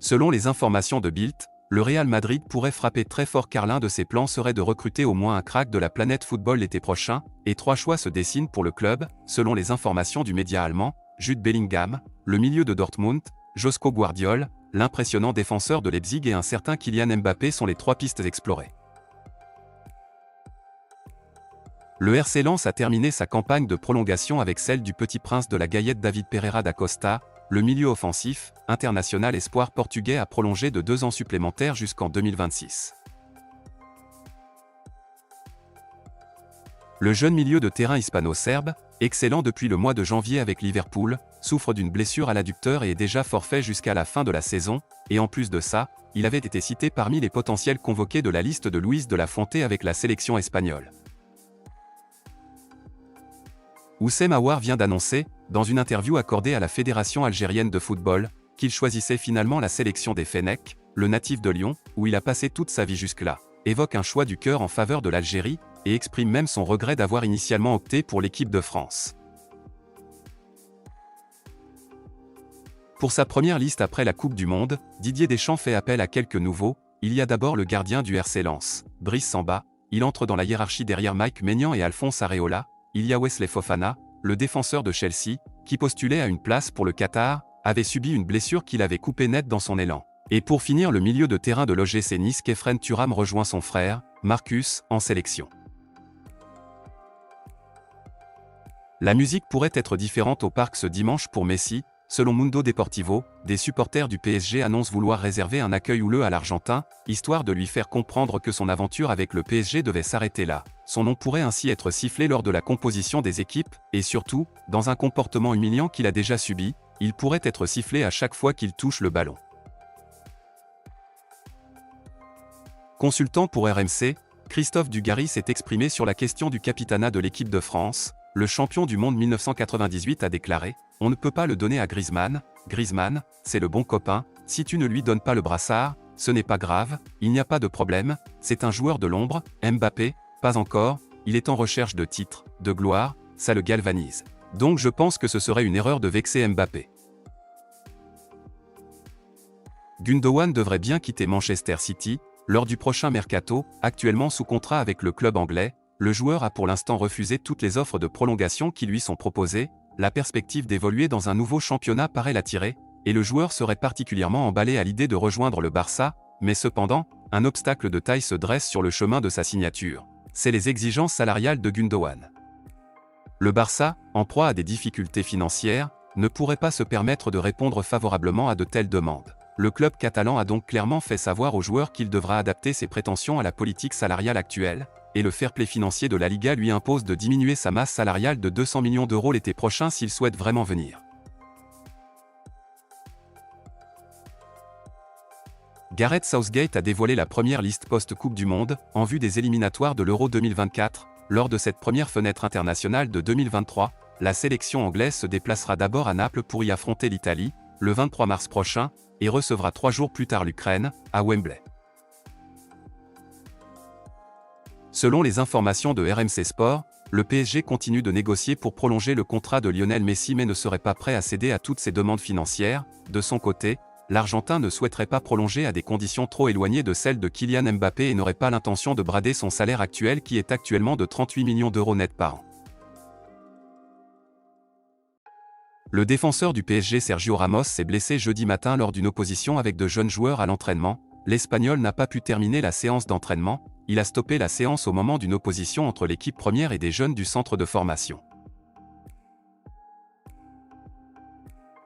Selon les informations de Bild, le Real Madrid pourrait frapper très fort car l'un de ses plans serait de recruter au moins un crack de la planète football l'été prochain, et 3 choix se dessinent pour le club, selon les informations du média allemand, Jude Bellingham, le milieu de Dortmund, Josko Gvardiol, l'impressionnant défenseur de Leipzig et un certain Kylian Mbappé sont les 3 pistes explorées. Le RC Lens a terminé sa campagne de prolongation avec celle du petit prince de la Gaillette David Pereira da Costa. Le milieu offensif, international espoir portugais a prolongé de 2 ans supplémentaires jusqu'en 2026. Le jeune milieu de terrain hispano-serbe, excellent depuis le mois de janvier avec Liverpool, souffre d'une blessure à l'adducteur et est déjà forfait jusqu'à la fin de la saison, et en plus de ça, il avait été cité parmi les potentiels convoqués de la liste de Luis de la Fuente avec la sélection espagnole. Oussem Aouar vient d'annoncer, dans une interview accordée à la Fédération algérienne de football, qu'il choisissait finalement la sélection des Fennecs, le natif de Lyon, où il a passé toute sa vie jusque-là, évoque un choix du cœur en faveur de l'Algérie, et exprime même son regret d'avoir initialement opté pour l'équipe de France. Pour sa première liste après la Coupe du Monde, Didier Deschamps fait appel à quelques nouveaux. Il y a d'abord le gardien du RC Lens, Brice Samba, il entre dans la hiérarchie derrière Mike Maignan et Alphonse Areola. Il y a Wesley Fofana, le défenseur de Chelsea, qui postulait à une place pour le Qatar, avait subi une blessure qui l'avait coupé net dans son élan. Et pour finir, le milieu de terrain de l'OGC Nice, Khéphren Thuram rejoint son frère, Marcus, en sélection. La musique pourrait être différente au parc ce dimanche pour Messi. Selon Mundo Deportivo, des supporters du PSG annoncent vouloir réserver un accueil houleux à l'Argentin, histoire de lui faire comprendre que son aventure avec le PSG devait s'arrêter là. Son nom pourrait ainsi être sifflé lors de la composition des équipes, et surtout, dans un comportement humiliant qu'il a déjà subi, il pourrait être sifflé à chaque fois qu'il touche le ballon. Consultant pour RMC, Christophe Dugarry s'est exprimé sur la question du capitanat de l'équipe de France. Le champion du monde 1998 a déclaré « On ne peut pas le donner à Griezmann. Griezmann, c'est le bon copain, si tu ne lui donnes pas le brassard, ce n'est pas grave, il n'y a pas de problème, c'est un joueur de l'ombre. Mbappé, pas encore, il est en recherche de titres, de gloire, ça le galvanise. Donc je pense que ce serait une erreur de vexer Mbappé. » Gundogan devrait bien quitter Manchester City lors du prochain mercato, actuellement sous contrat avec le club anglais. Le joueur a pour l'instant refusé toutes les offres de prolongation qui lui sont proposées. La perspective d'évoluer dans un nouveau championnat paraît l'attirer, et le joueur serait particulièrement emballé à l'idée de rejoindre le Barça, mais cependant, un obstacle de taille se dresse sur le chemin de sa signature. C'est les exigences salariales de Gundogan. Le Barça, en proie à des difficultés financières, ne pourrait pas se permettre de répondre favorablement à de telles demandes. Le club catalan a donc clairement fait savoir au joueur qu'il devra adapter ses prétentions à la politique salariale actuelle, et le fair play financier de la Liga lui impose de diminuer sa masse salariale de 200 millions d'euros l'été prochain s'il souhaite vraiment venir. Gareth Southgate a dévoilé la première liste post-Coupe du Monde, en vue des éliminatoires de l'Euro 2024. Lors de cette première fenêtre internationale de 2023, la sélection anglaise se déplacera d'abord à Naples pour y affronter l'Italie, le 23 mars prochain, et recevra 3 jours plus tard l'Ukraine, à Wembley. Selon les informations de RMC Sport, le PSG continue de négocier pour prolonger le contrat de Lionel Messi mais ne serait pas prêt à céder à toutes ses demandes financières. De son côté, l'Argentin ne souhaiterait pas prolonger à des conditions trop éloignées de celles de Kylian Mbappé et n'aurait pas l'intention de brader son salaire actuel qui est actuellement de 38 millions d'euros net par an. Le défenseur du PSG Sergio Ramos s'est blessé jeudi matin lors d'une opposition avec de jeunes joueurs à l'entraînement. L'Espagnol n'a pas pu terminer la séance d'entraînement. Il a stoppé la séance au moment d'une opposition entre l'équipe première et des jeunes du centre de formation.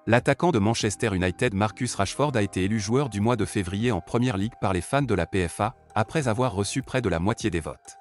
L'attaquant de Manchester United Marcus Rashford a été élu joueur du mois de février en Premier League par les fans de la PFA, après avoir reçu près de la moitié des votes.